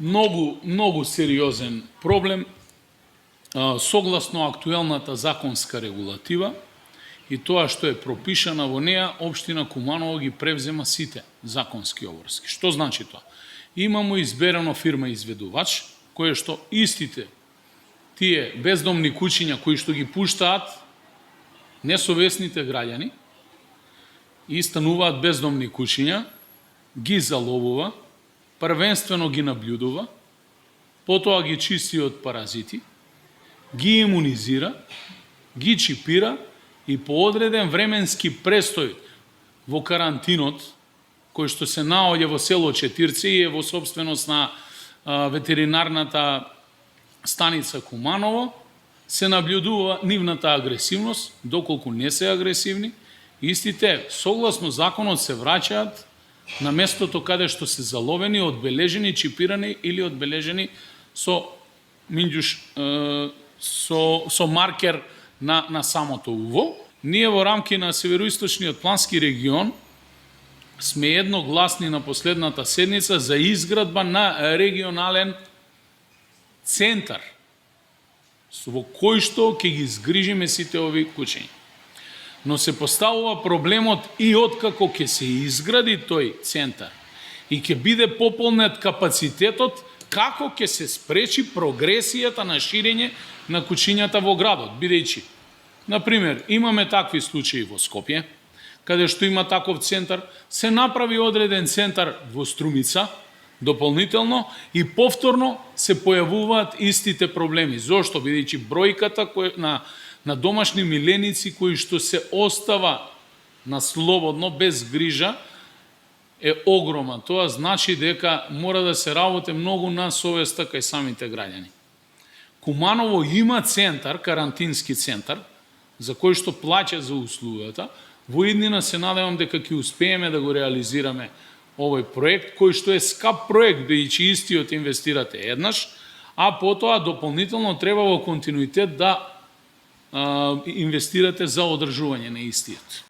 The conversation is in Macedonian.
многу сериозен проблем согласно актуелната законска регулатива и тоа што е пропишана во неа, општина Куманово ги превзема сите законски обврски. Што значи тоа? Имамо изберено фирма изведувач, која што истите тие бездомни куќиња кои што ги пуштаат несовесните граѓани и стануваат бездомни куќиња, ги заловува, првенствено ги наблюдува, потоа ги чисти од паразити, ги имунизира, ги чипира и по одреден временски престој во карантинот, кој што се наоѓа во село Четирци и е во собственост на ветеринарната станица Куманово, се наблюдува нивната агресивност, доколку не се агресивни, истите согласно законот се враќаат на местото каде што се заловени, одбележени, чипирани или одбележени со со маркер на самото уво. Ние во рамки на Североисточниот плански регион сме едногласни на последната седница за изградба на регионален центар во кој што ќе ги згрижиме сите ови куќиња. Но се поставува проблемот и откако ќе се изгради тој центар и ќе биде пополнет капацитетот, како ќе се спречи прогресијата на ширење на куќињата во градот, бидејќи, например, имаме такви случаи во Скопје, каде што има таков центар, се направи одреден центар во Струмица, дополнително и повторно се појавуваат истите проблеми. Зошто? Бидејќи бројката на домашни миленици кои што се остава на слободно, без грижа, е огромен. Тоа значи дека мора да се работи многу на совеста кај самите граѓани. Куманово има центар, карантински центар, за кој што плаќа за услугата. Во иднина се надевам дека ќе успееме да го реализираме овој проект, кој што е скап проект, бидејќи истиот инвестирате еднаш, а потоа дополнително треба во континуитет да инвестирате за одржување на истиот.